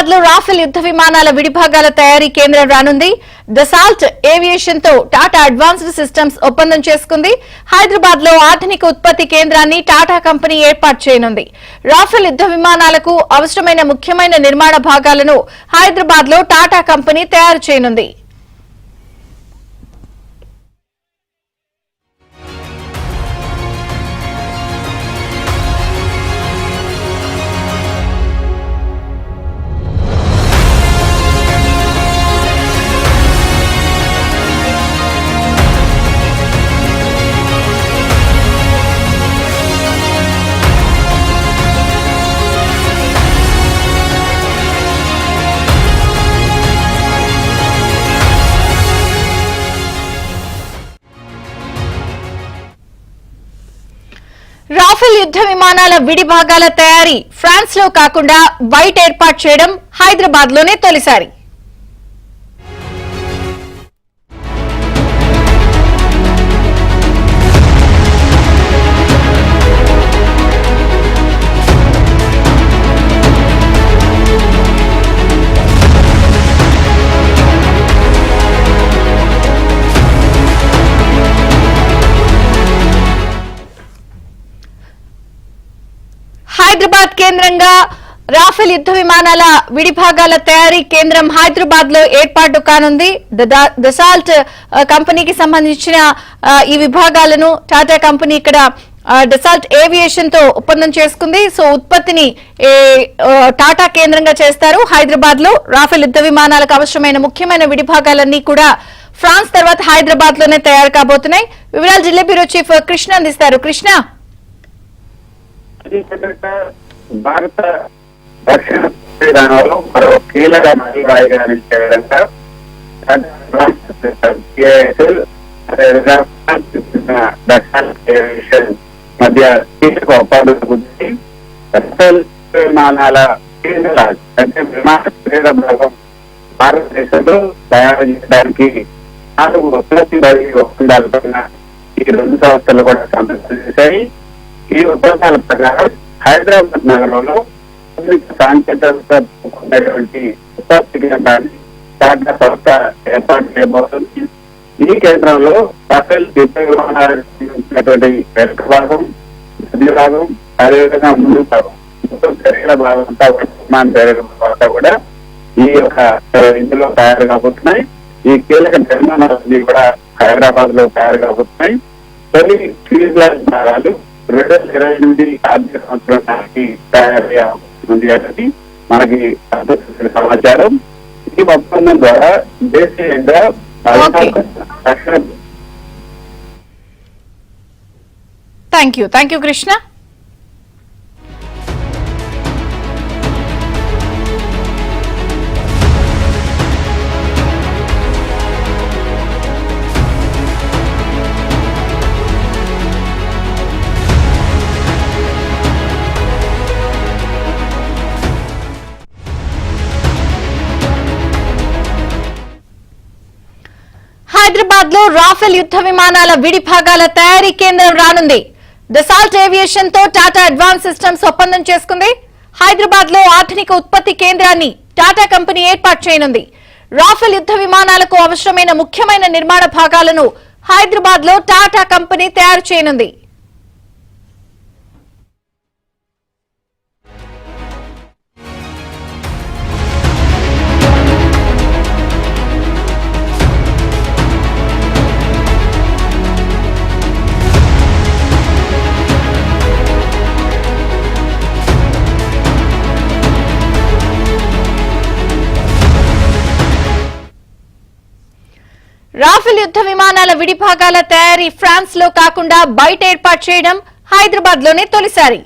హైదరాబాద్ లో రాఫెల్ యుద్ధ విమానాల విడిభాగాల తయారీ కేంద్రం రానుంది. దసాల్ట్ ఏవియేషన్ తో టాటా అడ్వాన్స్డ్ సిస్టమ్స్ ఒప్పందం చేసుకుంది. హైదరాబాద్ లో ఆధునిక ఉత్పత్తి కేంద్రాన్ని టాటా కంపెనీ ఏర్పాటు చేయనుంది. రాఫెల్ యుద్ధ విమానాలకు అవసరమైన ముఖ్యమైన నిర్మాణ భాగాలను హైదరాబాద్ లో టాటా కంపెనీ తయారు చేయనుంది. రాఫెల్ యుద్ధ విమానాల విడి భాగాల తయారీ ఫ్రాన్స్ లో కాకుండా బయట ఏర్పాటు చేయడం హైదరాబాద్ లోనే తొలిసారి. హైదరాబాద్ కేంద్రంగా రాఫెల్ యుద్ధ విమానాల విడిభాగాల తయారీ కేంద్రం హైదరాబాద్ లో ఏర్పాటు కానుంది. దసాల్ట్ కంపెనీకి సంబంధించిన ఈ విభాగాలను టాటా కంపెనీ ఇక్కడ దసాల్ట్ ఏవియేషన్ తో ఒప్పందం చేసుకుంది. సో ఉత్పత్తిని టాటా కేంద్రంగా చేస్తారు. హైదరాబాద్ లో రాఫెల్ యుద్ధ విమానాలకు అవసరమైన ముఖ్యమైన విడిభాగాలన్నీ కూడా ఫ్రాన్స్ తర్వాత హైదరాబాద్ లోనే తయారు కాబోతున్నాయి. వివరాలు జిల్లా బ్యూరో చీఫ్ కృష్ణ అందిస్తారు. కృష్ణ, భారత దక్షిణ తెలంగాణలో మరో కీలక మైలురాయిగా నిలిచే విధంగా మధ్య కీలక ఒప్పందం గురించి రఫేల్ విమానాల అంటే విమాన క్రీడ భాగం భారతదేశంలో తయారు చేయడానికి 4 ఉత్పత్తి ఒప్పందాలపైన ఈ 2 సంస్థలు కూడా సంతకం చేశాయి. ఈ ఒప్పందాల ప్రకారం హైదరాబాద్ నగరంలో సాంకేతికత ఉన్నటువంటి ఉత్పత్తి కేంద్రాన్ని టాటా సంస్థ ఏర్పాటు చేయబోతుంది. ఈ కేంద్రంలో రఫేల్ యుద్ధ విమానాలటువంటి వెనుక భాగం, మధ్య భాగం, అదేవిధంగా ముందు భాగం, మొత్తం శరీర భాగం అంతా విమాన శరీర భాగం అంతా కూడా ఈ యొక్క ఇందులో తయారు కాబోతున్నాయి. ఈ కీలక నిర్మాణాలన్నీ కూడా హైదరాబాద్ లో తయారు కాబోతున్నాయి. తొలి ఫ్యూజ్లాజ్ భాగాలు 2028 ఆర్థిక సంవత్సరానికి తయారయ్యింది అనేది మనకి సమాచారం. ఈ ఒప్పందం ద్వారా దేశీయంగా థ్యాంక్ యూ కృష్ణ. హైదరాబాద్ లో రాఫెల్ యుద్ధ విమానాల విడి భాగాల తయారీ కేంద్రం రానుంది. దసాల్ట్ ఏవియేషన్ తో టాటా అడ్వాన్స్ సిస్టమ్స్ ఒప్పందం చేసుకుంది. హైదరాబాద్ లో ఆధునిక ఉత్పత్తి కేంద్రాన్ని టాటా కంపెనీ ఏర్పాటు చేయనుంది. రాఫెల్ యుద్ధ విమానాలకు అవసరమైన ముఖ్యమైన నిర్మాణ భాగాలను హైదరాబాద్ లో టాటా కంపెనీ తయారు చేయనుంది. రాఫెల్ యుద్ధ విమానాల విడిభాగాల తయారీ ఫ్రాన్స్ లో కాకుండా బయట ఏర్పాటు చేయడం హైదరాబాద్ లోనే తొలిసారి.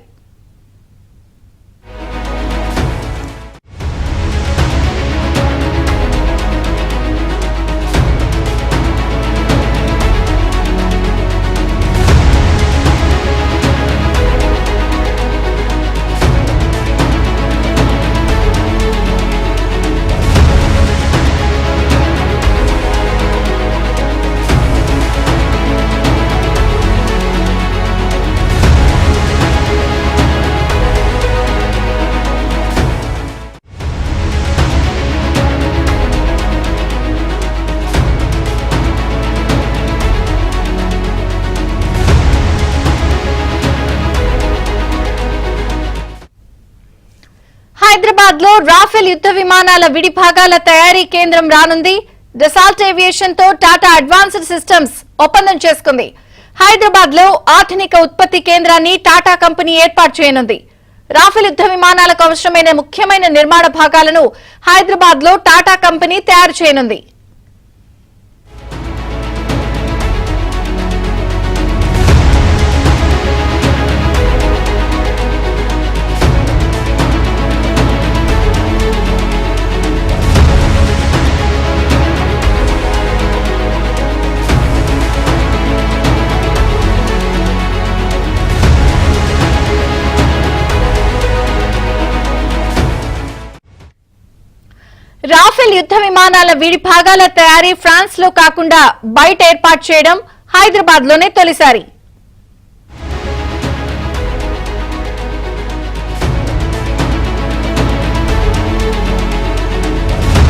హైదరాబాద్ లో రాఫెల్ యుద్ధ విమానాల విడిభాగాల తయారీ కేంద్రం రానుంది. డసాల్ట్ ఏవియేషన్ తో టాటా అడ్వాన్స్డ్ సిస్టమ్స్ ఒప్పందం చేసుకుంది. హైదరాబాద్ లో ఆధునిక ఉత్పత్తి కేంద్రాన్ని టాటా కంపెనీ ఏర్పాటు చేయనుంది. రాఫెల్ యుద్ధ విమానాలకు అవసరమైన ముఖ్యమైన నిర్మాణ భాగాలను హైదరాబాద్ లో టాటా కంపెనీ తయారు చేయనుంది. రాఫెల్ యుద్ధ విమానాల విడిభాగాల తయారీ ఫ్రాన్స్ లో కాకుండా బయట ఏర్పాటు చేయడం హైదరాబాద్ లోనే తొలిసారి.